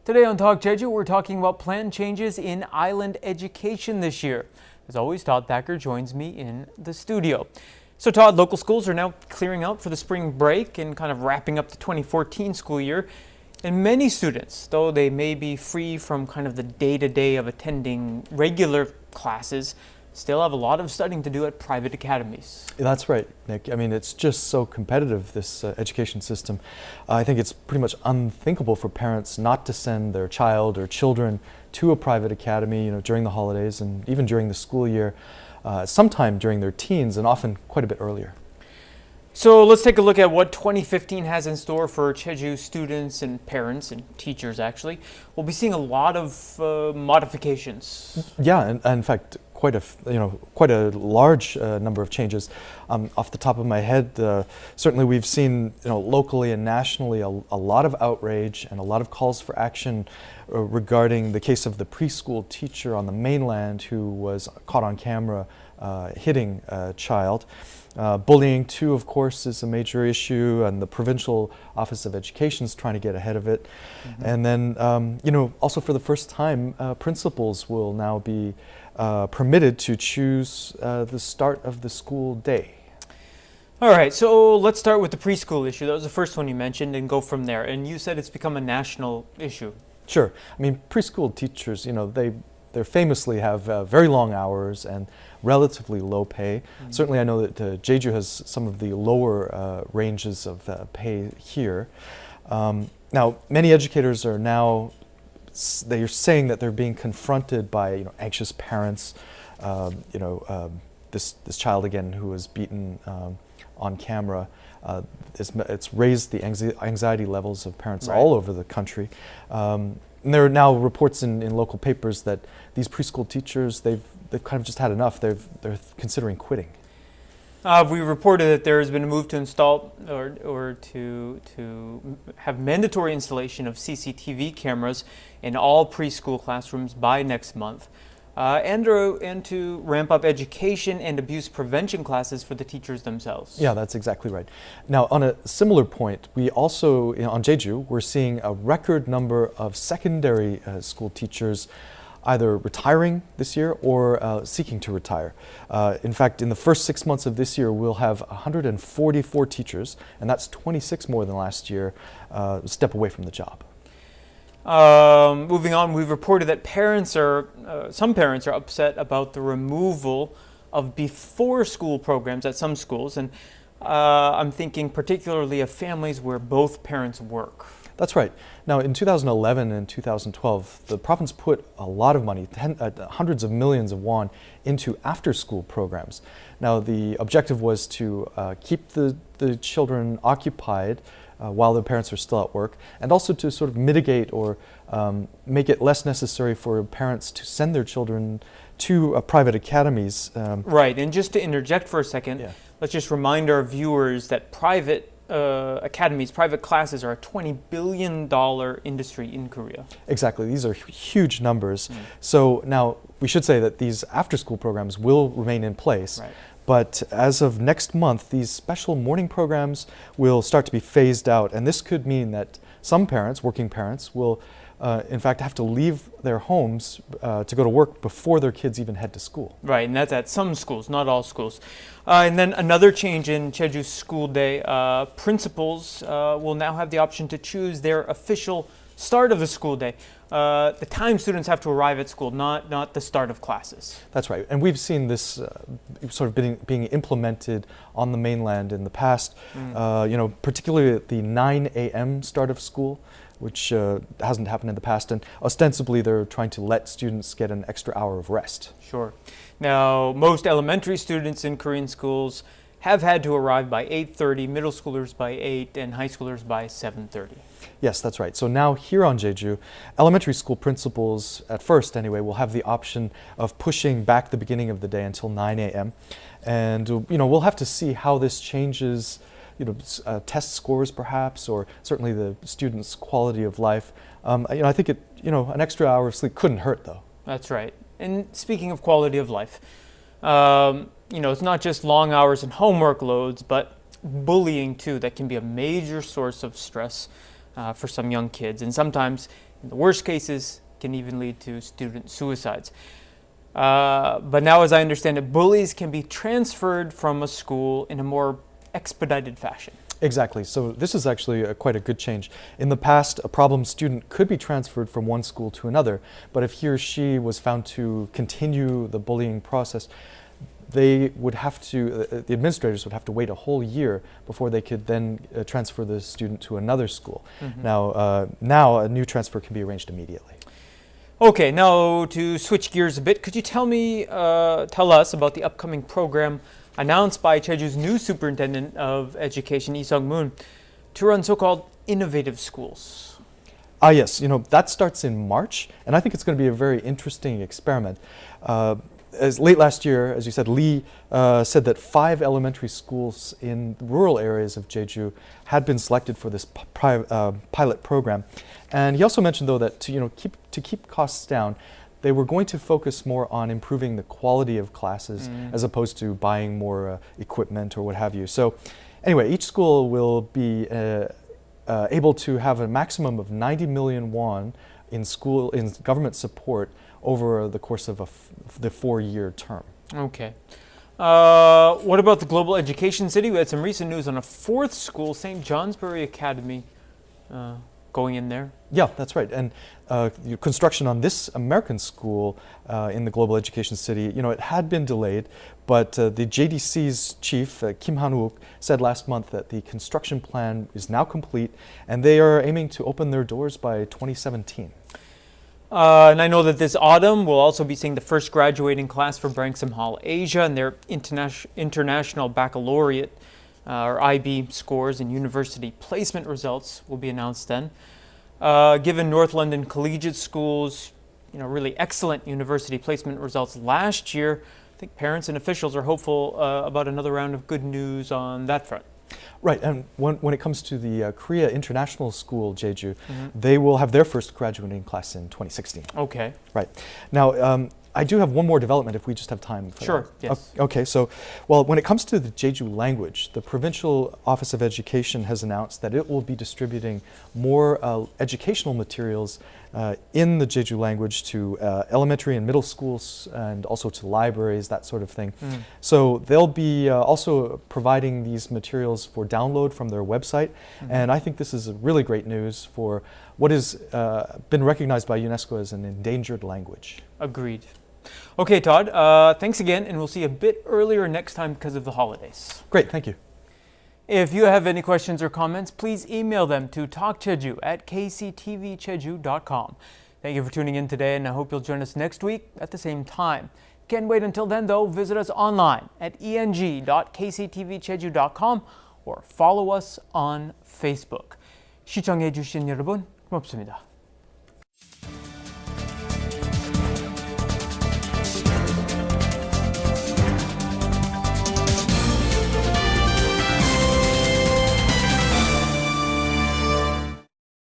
Today on Talk Jeju, we're talking about planned changes in island education this year. As always, Todd Thacker joins me in the studio. So Todd, local schools are now clearing out for the spring break and kind of wrapping up the 2014 school year. And many students, though they may be free from kind of the day-to-day of attending regular classes, still have a lot of studying to do at private academies. That's right, Nick. I mean, it's just so competitive, this education system. I think it's pretty much unthinkable for parents not to send their child or children to a private academy, during the holidays and even during the school year, sometime during their teens and often quite a bit earlier. So let's take a look at what 2015 has in store for Jeju students and parents and teachers, actually. We'll be seeing a lot of modifications. Yeah, and in fact, quite a large number of changes. Off the top of my head, certainly we've seen, locally and nationally a lot of outrage and a lot of calls for action regarding the case of the preschool teacher on the mainland who was caught on camera hitting a child. Bullying, too, of course, is a major issue, and the Provincial Office of Education is trying to get ahead of it. Mm-hmm. And then, also for the first time, principals will now be permitted to choose the start of the school day. All right, so let's start with the preschool issue. That was the first one you mentioned, and go from there. And you said it's become a national issue. Sure. I mean, preschool teachers, they famously have very long hours and relatively low pay. Mm-hmm. Certainly I know that Jeju has some of the lower ranges of pay here. Now, many educators are now, they're saying that they're being confronted by anxious parents. This child again who was beaten on camera. It's raised the anxiety levels of parents all over the country. And there are now reports in local papers that these preschool teachers, they've kind of just had enough. They're considering quitting. We reported that there has been a move to install or to have mandatory installation of CCTV cameras in all preschool classrooms by next month, and to ramp up education and abuse prevention classes for the teachers themselves. Yeah, that's exactly right. Now, on a similar point, we also, on Jeju, we're seeing a record number of secondary school teachers either retiring this year or seeking to retire. In fact, in the first 6 months of this year, we'll have 144 teachers, and that's 26 more than last year, step away from the job. Moving on, we've reported that some parents are upset about the removal of before-school programs at some schools, and I'm thinking particularly of families where both parents work. That's right. Now, in 2011 and 2012, the province put a lot of money, hundreds of millions of won, into after-school programs. Now, the objective was to keep the children occupied while the parents are still at work, and also to sort of mitigate or make it less necessary for parents to send their children to private academies. Right, and just to interject for a second, let's just remind our viewers that private academies, private classes are a $20 billion industry in Korea. Exactly, these are huge numbers. So now we should say that these after-school programs will remain in place. Right. But as of next month, these special morning programs will start to be phased out. And this could mean that some parents, working parents, will in fact have to leave their homes to go to work before their kids even head to school. Right, and that's at some schools, not all schools. And then another change in Jeju's school day, principals will now have the option to choose their official start of the school day. The time students have to arrive at school, not the start of classes. That's right, and we've seen this sort of being implemented on the mainland in the past, particularly at the 9 a.m. start of school, which hasn't happened in the past, and ostensibly they're trying to let students get an extra hour of rest. Sure. Now, most elementary students in Korean schools have had to arrive by 8:30, middle schoolers by 8, and high schoolers by 7:30. Yes, that's right. So now here on Jeju, elementary school principals, at first anyway, will have the option of pushing back the beginning of the day until 9 a.m. And, we'll have to see how this changes test scores perhaps, or certainly the students' quality of life. I think an extra hour of sleep couldn't hurt though. That's right. And speaking of quality of life, it's not just long hours and homework loads, but bullying too, that can be a major source of stress for some young kids. And sometimes In the worst cases, can even lead to student suicides. But now, as I understand it, bullies can be transferred from a school in a more expedited fashion. Exactly. So this is actually quite a good change. In the past, a problem student could be transferred from one school to another, but if he or she was found to continue the bullying process, they would have to, the administrators would have to wait a whole year before they could then transfer the student to another school. Now a new transfer can be arranged immediately. Okay, now to switch gears a bit, could you tell us about the upcoming program announced by Jeju's new superintendent of education, Lee Sung-moon, to run so-called innovative schools? Yes, that starts in March, and I think it's going to be a very interesting experiment. As late last year, as you said, Lee said that 5 elementary schools in rural areas of Jeju had been selected for this pilot program. And he also mentioned, though, that to keep costs down, they were going to focus more on improving the quality of classes as opposed to buying more equipment or what have you. So anyway, each school will be able to have a maximum of 90 million won in government support over the course of the 4-year term. Okay. What about the global education city? We had some recent news on a 4th school, St. Johnsbury Academy, going in there. Yeah, that's right. And construction on this American school in the global education city, it had been delayed, but the JDC's chief, Kim Han-wook, said last month that the construction plan is now complete and they are aiming to open their doors by 2017. And I know that this autumn we'll also be seeing the first graduating class for Branksome Hall Asia, and their international baccalaureate or IB scores and university placement results will be announced then. Given North London Collegiate School's really excellent university placement results last year, I think parents and officials are hopeful about another round of good news on that front. Right, and when it comes to the Korea International School, Jeju, they will have their first graduating class in 2016. Okay. Right. Now, I do have one more development if we just have time for Sure, that. yes. Okay, so, when it comes to the Jeju language, the Provincial Office of Education has announced that it will be distributing more educational materials in the Jeju language to elementary and middle schools and also to libraries, that sort of thing. So they'll be also providing these materials for download from their website, and I think this is really great news for what has been recognized by UNESCO as an endangered language. Agreed. Okay, Todd, thanks again, and we'll see you a bit earlier next time because of the holidays. Great, thank you. If you have any questions or comments, please email them to talkjeju@kctvcheju.com. Thank you for tuning in today, and I hope you'll join us next week at the same time. Can't wait until then, though. Visit us online at eng.kctvcheju.com or follow us on Facebook. 시청해주신 여러분, 고맙습니다.